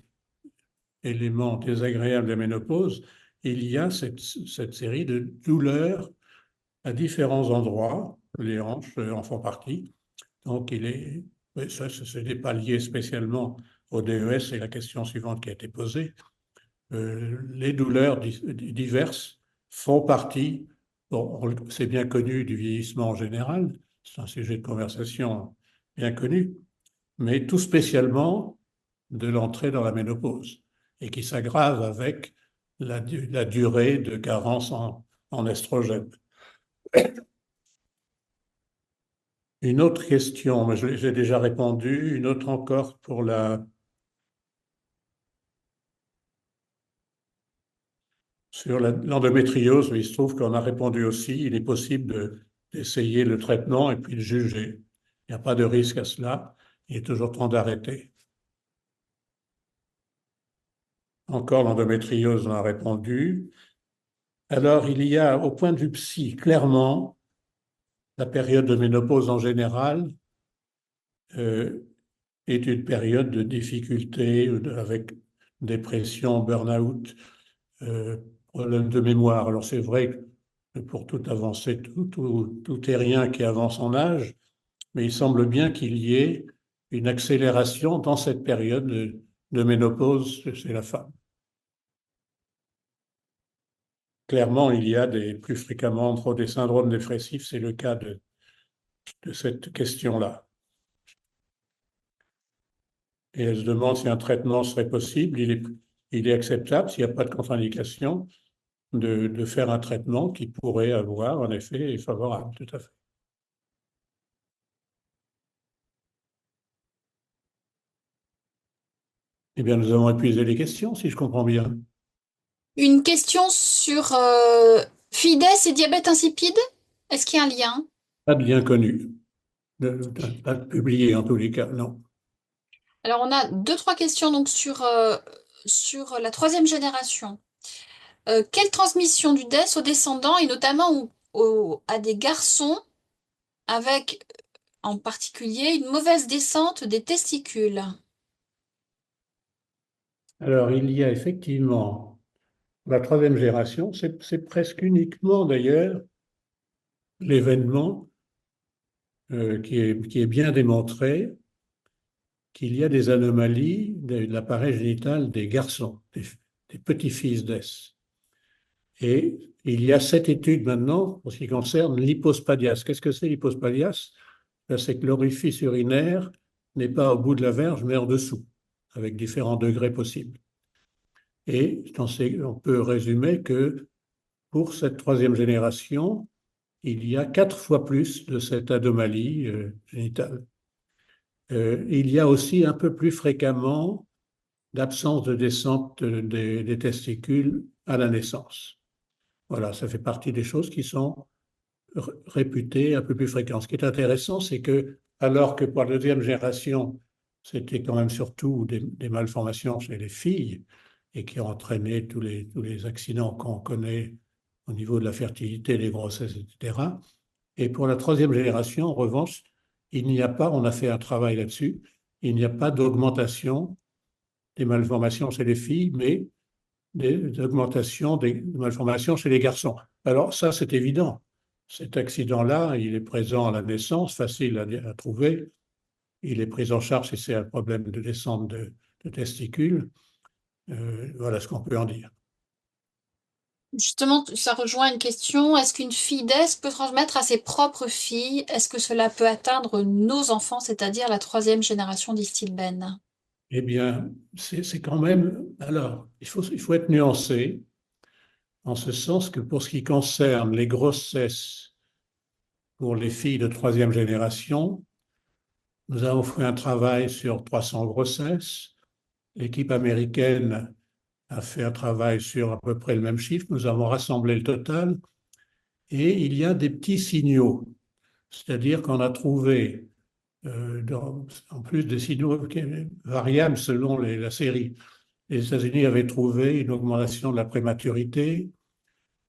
Speaker 1: éléments désagréables de la ménopause, il y a cette série de douleurs à différents endroits. Les hanches en font partie. Donc, oui, ça, ce n'est pas lié spécialement au DES, c'est la question suivante qui a été posée. Les douleurs diverses font partie, bon, c'est bien connu du vieillissement en général, c'est un sujet de conversation bien connu, mais tout spécialement de l'entrée dans la ménopause et qui s'aggrave avec la durée de carence en estrogène. Une autre question, mais j'ai déjà répondu, une autre encore sur l'endométriose, il se trouve qu'on a répondu aussi, il est possible d'essayer le traitement et puis de juger. Il n'y a pas de risque à cela, il est toujours temps d'arrêter. Encore l'endométriose, on a répondu. Alors, il y a, au point de vue psy, clairement, la période de ménopause en général euh, est une période de difficulté avec dépression, burn-out, euh, problème de mémoire. Alors c'est vrai que pour tout avancer, tout est rien qui avance en âge, mais il semble bien qu'il y ait une accélération dans cette période de ménopause chez la femme. Clairement, il y a plus fréquemment des syndromes dépressifs, c'est le cas de cette question-là. Et elle se demande si un traitement serait possible. Il est acceptable, s'il n'y a pas de contre-indication, de faire un traitement qui pourrait avoir un effet favorable, tout à fait. Eh bien, nous avons épuisé les questions, si je comprends bien.
Speaker 2: Une question sur FIDES et diabète insipide. Est-ce qu'il y a un lien?
Speaker 1: Pas de lien connu, pas publié en tous les cas, non.
Speaker 2: Alors, on a deux, trois questions donc sur la troisième génération. Quelle transmission du DES aux descendants et notamment à des garçons avec en particulier une mauvaise descente des testicules?
Speaker 1: Alors, il y a effectivement la troisième génération, c'est presque uniquement d'ailleurs l'événement qui est bien démontré qu'il y a des anomalies de l'appareil génital des garçons, des petits-fils d'S. Et il y a 7 études maintenant en ce qui concerne l'hypospadias. Qu'est-ce que c'est l'hypospadias? C'est que l'orifice urinaire n'est pas au bout de la verge, mais en dessous, avec différents degrés possibles. Et on peut résumer que pour cette troisième génération, il y a 4 fois plus de cette anomalie génitale. Il y a aussi un peu plus fréquemment d'absence de descente des testicules à la naissance. Voilà, ça fait partie des choses qui sont réputées un peu plus fréquentes. Ce qui est intéressant, c'est que, alors que pour la deuxième génération, c'était quand même surtout des malformations chez les filles et qui ont entraîné tous les accidents qu'on connaît au niveau de la fertilité, des grossesses, etc. Et pour la troisième génération, en revanche, il n'y a pas, on a fait un travail là-dessus, il n'y a pas d'augmentation des malformations chez les filles, mais des augmentations des malformations chez les garçons. Alors ça, c'est évident. Cet accident-là, il est présent à la naissance, facile à trouver. Il est pris en charge si c'est un problème de descente de testicules. Voilà ce qu'on peut en dire.
Speaker 2: Justement, ça rejoint une question. Est-ce qu'une FIDES peut transmettre à ses propres filles? Est-ce que cela peut atteindre nos enfants, c'est-à-dire la troisième génération d'Istilben?
Speaker 1: Eh bien, c'est quand même. Alors, il faut être nuancé, en ce sens que pour ce qui concerne les grossesses pour les filles de troisième génération. Nous avons fait un travail sur 300 grossesses. L'équipe américaine a fait un travail sur à peu près le même chiffre. Nous avons rassemblé le total et il y a des petits signaux. C'est-à-dire qu'on a trouvé, en plus des signaux variables selon la série, les États-Unis avaient trouvé une augmentation de la prématurité.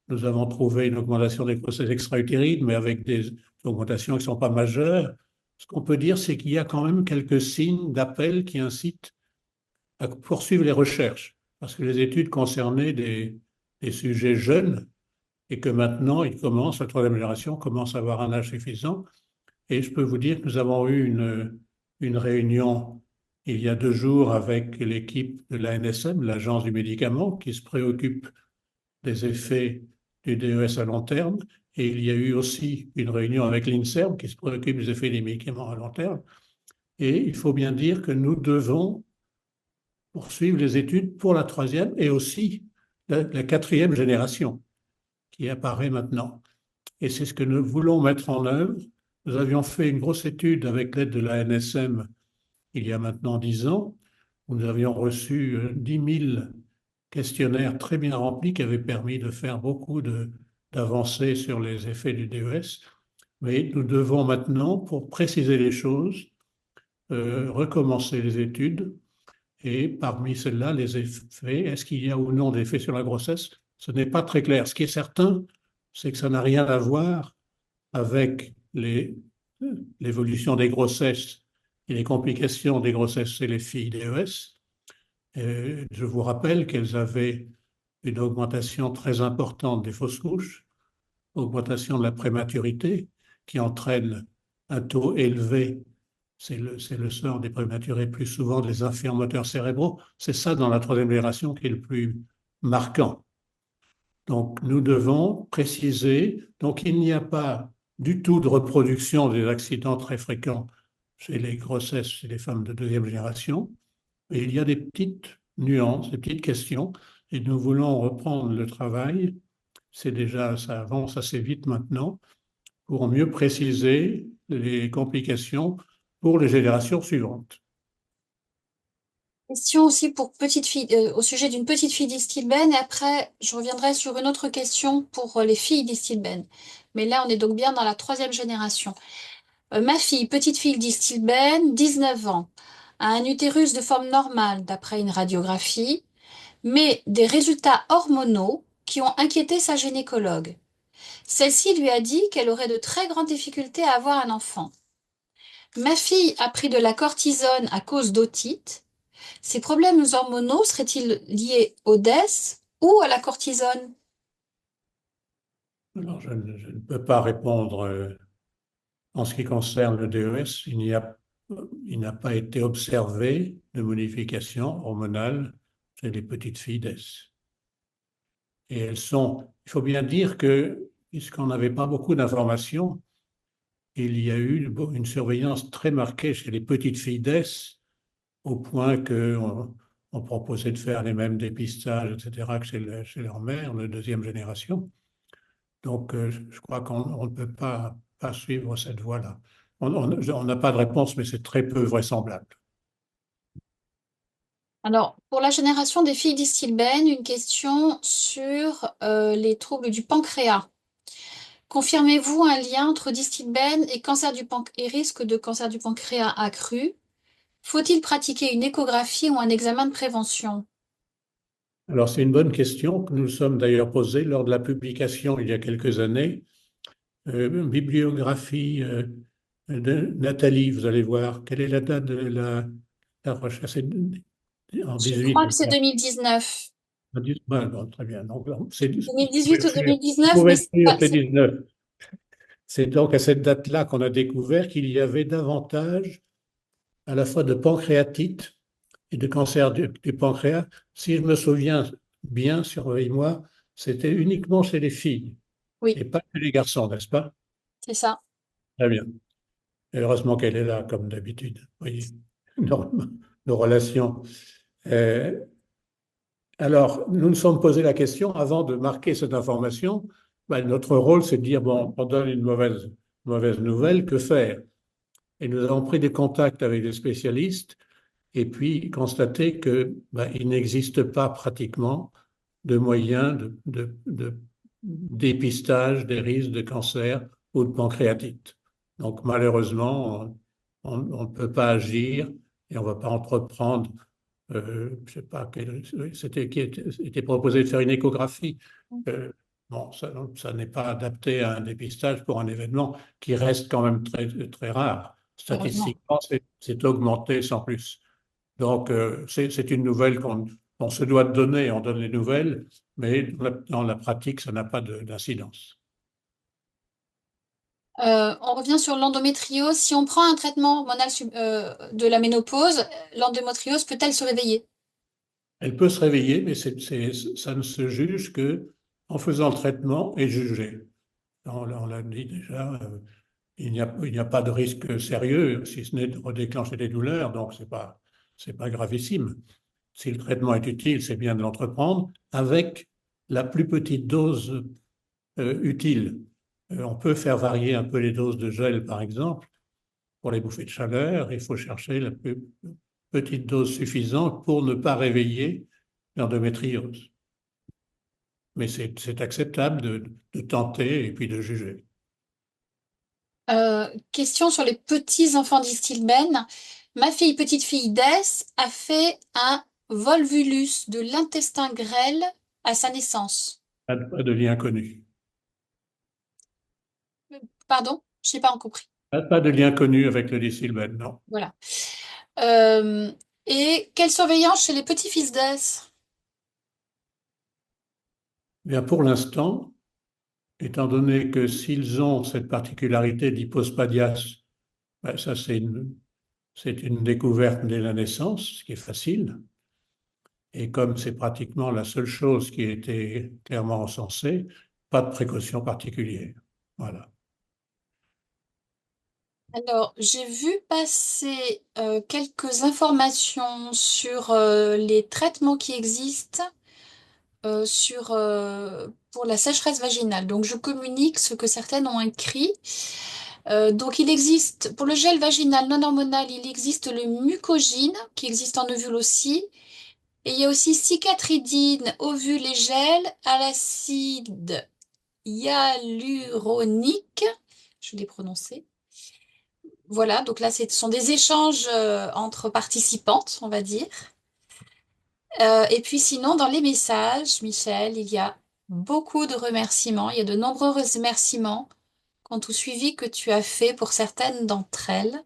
Speaker 1: Nous avons trouvé une augmentation des grossesses extra-utérines, mais avec des augmentations qui ne sont pas majeures. Ce qu'on peut dire, c'est qu'il y a quand même quelques signes d'appel qui incitent à poursuivre les recherches, parce que les études concernaient des sujets jeunes et que maintenant, la troisième génération commence à avoir un âge suffisant. Et je peux vous dire que nous avons eu une réunion il y a 2 jours avec l'équipe de l'ANSM, l'Agence du médicament, qui se préoccupe des effets du DES à long terme. Et il y a eu aussi une réunion avec l'INSERM, qui se préoccupe des effets des médicaments à long terme. Et il faut bien dire que nous devons poursuivre les études pour la troisième et aussi la quatrième génération qui apparaît maintenant. Et c'est ce que nous voulons mettre en œuvre. Nous avions fait une grosse étude avec l'aide de la NSM il y a maintenant 10 ans, où nous avions reçu 10 000 questionnaires très bien remplis qui avaient permis de faire beaucoup d'avancées sur les effets du DES. Mais nous devons maintenant, pour préciser les choses, recommencer les études. Et parmi celles-là, les effets, est-ce qu'il y a ou non d'effets sur la grossesse? Ce n'est pas très clair. Ce qui est certain, c'est que ça n'a rien à voir avec l'évolution des grossesses et les complications des grossesses chez les filles DES. Je vous rappelle qu'elles avaient une augmentation très importante des fausses couches, augmentation de la prématurité qui entraîne un taux élevé. C'est le sort des prématurés, plus souvent des infirmes moteurs cérébraux. C'est ça dans la troisième génération qui est le plus marquant. Donc nous devons préciser, donc il n'y a pas du tout de reproduction des accidents très fréquents chez les grossesses, chez les femmes de deuxième génération, mais il y a des petites nuances, des petites questions, et nous voulons reprendre le travail. C'est déjà, ça avance assez vite maintenant, pour mieux préciser les complications pour les générations suivantes.
Speaker 2: Question aussi pour petite fille, au sujet d'une petite fille d'Istilben, et après je reviendrai sur une autre question pour les filles d'Istilben. Mais là, on est donc bien dans la troisième génération. Ma fille, petite fille d'Istilben, 19 ans, a un utérus de forme normale d'après une radiographie, mais des résultats hormonaux qui ont inquiété sa gynécologue. Celle-ci lui a dit qu'elle aurait de très grandes difficultés à avoir un enfant. Ma fille a pris de la cortisone à cause d'otite. Ces problèmes hormonaux seraient-ils liés au DES ou à la cortisone?
Speaker 1: Alors, je ne peux pas répondre en ce qui concerne le DES. Il n'a pas été observé de modification hormonale chez les petites filles DES. Et il faut bien dire que, puisqu'on n'avait pas beaucoup d'informations, il y a eu une surveillance très marquée chez les petites filles DES, au point qu'on proposait de faire les mêmes dépistages, etc., que chez leur mère, de deuxième génération. Donc, je crois qu'on ne peut pas suivre cette voie-là. On n'a pas de réponse, mais c'est très peu vraisemblable.
Speaker 2: Alors, pour la génération des filles d'Istilben, une question sur les troubles du pancréas. Confirmez-vous un lien entre Distilben et et risque de cancer du pancréas accru? Faut-il pratiquer une échographie ou un examen de prévention?
Speaker 1: Alors, c'est une bonne question que nous sommes d'ailleurs posée lors de la publication il y a quelques années. Bibliographie de Nathalie, vous allez voir. Quelle est la date de la recherche? C'est en
Speaker 2: Je
Speaker 1: 18,
Speaker 2: crois
Speaker 1: je
Speaker 2: que c'est
Speaker 1: crois.
Speaker 2: 2019.
Speaker 1: Bon, très bien. Donc, vous
Speaker 2: 2018 ou
Speaker 1: vous
Speaker 2: 2019,
Speaker 1: pouvez
Speaker 2: mais
Speaker 1: le suivre, c'est 19. C'est donc à cette date-là qu'on a découvert qu'il y avait davantage à la fois de pancréatite et de cancer du pancréas. Si je me souviens bien, surveille-moi, c'était uniquement chez les filles
Speaker 2: oui,
Speaker 1: et pas chez les garçons, n'est-ce pas?
Speaker 2: c'est ça.
Speaker 1: Très bien. Et heureusement qu'elle est là, comme d'habitude. Vous voyez, nos, nos relations. Euh, alors, nous nous sommes posé la question, avant de marquer cette information, ben, notre rôle, c'est de dire, bon, on donne une mauvaise mauvaise nouvelle, que faire? Et nous avons pris des contacts avec des spécialistes et puis constaté que il n'existe pas pratiquement de moyens de dépistage des risques de cancer ou de pancréatite. Donc malheureusement, on ne peut pas agir et on ne va pas entreprendre. Je sais pas, c'était qui était proposé de faire une échographie. Euh, bon, ça n'est pas adapté à un dépistage pour un événement qui reste quand même très, très rare.
Speaker 2: Heureusement.
Speaker 1: Statistiquement, c'est augmenté sans plus. Donc, c'est une nouvelle qu'on se doit de donner, on donne les nouvelles, mais dans la pratique, ça n'a pas d'incidence.
Speaker 2: On revient sur l'endométriose. Si on prend un traitement hormonal de la ménopause, l'endométriose peut-elle se réveiller?
Speaker 1: Elle peut se réveiller, mais ça ne se juge que en faisant le traitement et jugé. On l'a dit déjà, il n'y a pas de risque sérieux, si ce n'est de redéclencher des douleurs, donc c'est pas gravissime. Si le traitement est utile, c'est bien de l'entreprendre avec la plus petite dose utile. On peut faire varier un peu les doses de gel, par exemple, pour les bouffées de chaleur. Il faut chercher la plus petite dose suffisante pour ne pas réveiller l'endométriose. Mais c'est acceptable de tenter et puis de juger.
Speaker 2: Question sur les petits enfants d'Istilben. Ma fille, petite fille d'Es, a fait un volvulus de l'intestin grêle à sa naissance.
Speaker 1: Pas de lien connu.
Speaker 2: Pardon? Je n'ai pas compris.
Speaker 1: Pas de lien connu avec le décilbène, non.
Speaker 2: Voilà. Euh, et quelle surveillance chez les petits-fils d'Es?
Speaker 1: Bien, pour l'instant, étant donné que s'ils ont cette particularité d'hypospadias, ça c'est une découverte dès la naissance, ce qui est facile. Et comme c'est pratiquement la seule chose qui a été clairement encensée, pas de précaution particulière. Voilà.
Speaker 2: Alors, j'ai vu passer quelques informations sur les traitements qui existent pour la sécheresse vaginale. Donc, je communique ce que certaines ont écrit. Donc, il existe, pour le gel vaginal non hormonal, il existe le mucogine, qui existe en ovule aussi. Et il y a aussi cicatridine, ovule et gel, à l'acide hyaluronique. Je l'ai prononcé. Voilà, donc là, ce sont des échanges entre participantes, on va dire. Et puis sinon, dans les messages, Michel, il y a beaucoup de remerciements. Il y a de nombreux remerciements quant au suivi que tu as fait pour certaines d'entre elles,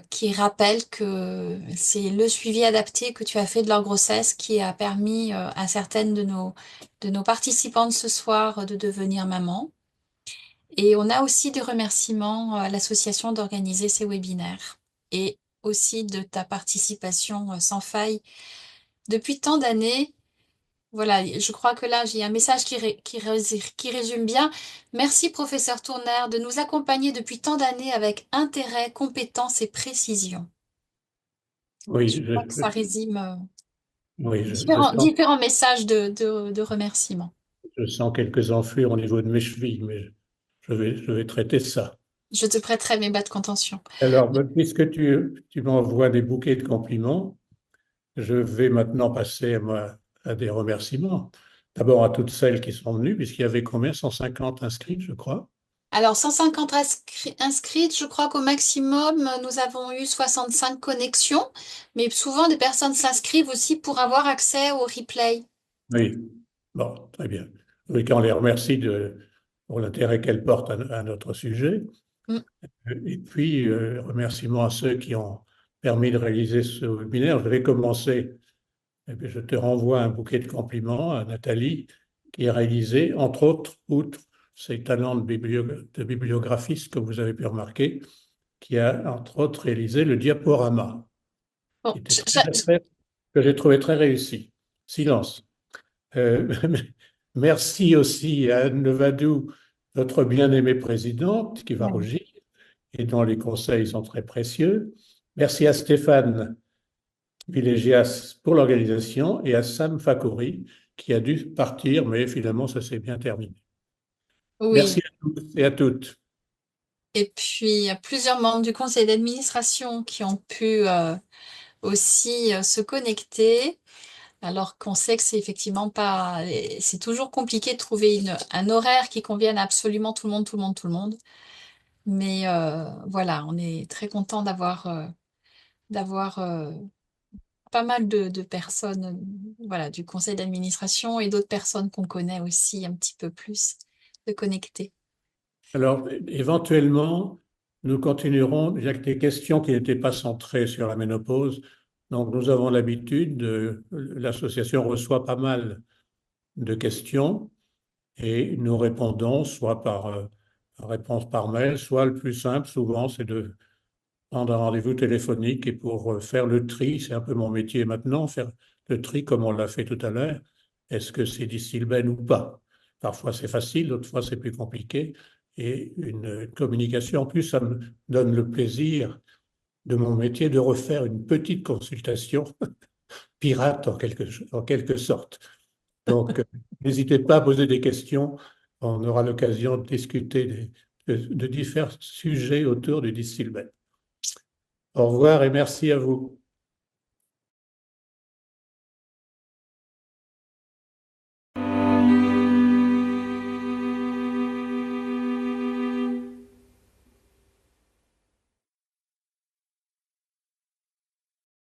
Speaker 2: qui rappellent que c'est le suivi adapté que tu as fait de leur grossesse qui a permis à certaines de nos participantes ce soir de devenir maman. Et on a aussi des remerciements à l'association d'organiser ces webinaires et aussi de ta participation sans faille depuis tant d'années. Voilà, je crois que là, j'ai un message qui résume bien. Merci, professeur Tournaire, de nous accompagner depuis tant d'années avec intérêt, compétence et précision. Je
Speaker 1: Oui,
Speaker 2: crois que ça résume
Speaker 1: oui, je
Speaker 2: différents messages de remerciements.
Speaker 1: je sens quelques enflures au niveau de mes chevilles, mais je vais traiter ça.
Speaker 2: Je te prêterai mes bas de contention.
Speaker 1: Alors, puisque tu m'envoies des bouquets de compliments, je vais maintenant passer à des remerciements. D'abord à toutes celles qui sont venues, puisqu'il y avait combien? 150 inscrites, je crois.
Speaker 2: Alors, 150 inscrites, je crois qu'au maximum, nous avons eu 65 connexions, mais souvent des personnes s'inscrivent aussi pour avoir accès au replay.
Speaker 1: Oui, bon, très bien. Oui, on les remercie pour l'intérêt qu'elles portent à notre sujet.
Speaker 2: Mm.
Speaker 1: Et puis, remerciements à ceux qui ont permis de réaliser ce webinaire. Je vais commencer, et puis je te renvoie un bouquet de compliments à Nathalie, qui a réalisé, entre autres, outre ses talents de bibliographiste que vous avez pu remarquer, qui a, entre autres, réalisé le diaporama,
Speaker 2: Bon,
Speaker 1: qui était que j'ai trouvé très réussi. Silence. Euh, merci aussi à Anne Levadou, notre bien-aimée présidente, qui va rougir et dont les conseils sont très précieux. Merci à Stéphane Vilégias pour l'organisation et à Sam Fakouri, qui a dû partir, mais finalement, ça s'est bien terminé.
Speaker 2: oui.
Speaker 1: Merci à tous et à toutes.
Speaker 2: Et puis, il y a plusieurs membres du conseil d'administration qui ont pu aussi se connecter, alors qu'on sait que c'est effectivement pas, c'est toujours compliqué de trouver un horaire qui convienne à absolument tout le monde, tout le monde, tout le monde. Mais voilà, on est très content d'avoir pas mal de personnes, voilà, du conseil d'administration et d'autres personnes qu'on connaît aussi un petit peu plus de connecter.
Speaker 1: Alors, éventuellement, nous continuerons. Il y a des questions qui n'étaient pas centrées sur la ménopause. Donc, nous avons l'habitude, l'association reçoit pas mal de questions et nous répondons soit par réponse par mail, soit le plus simple, souvent, c'est de prendre un rendez-vous téléphonique et pour faire le tri, c'est un peu mon métier maintenant, faire le tri comme on l'a fait tout à l'heure. Est-ce que c'est distilbène ou pas? Parfois c'est facile, d'autres fois c'est plus compliqué. Et une communication, en plus, ça me donne le plaisir de mon métier de refaire une petite consultation pirate en quelque sorte. Donc, n'hésitez pas à poser des questions. On aura l'occasion de discuter de différents sujets autour du distilbène. Au revoir et merci à vous.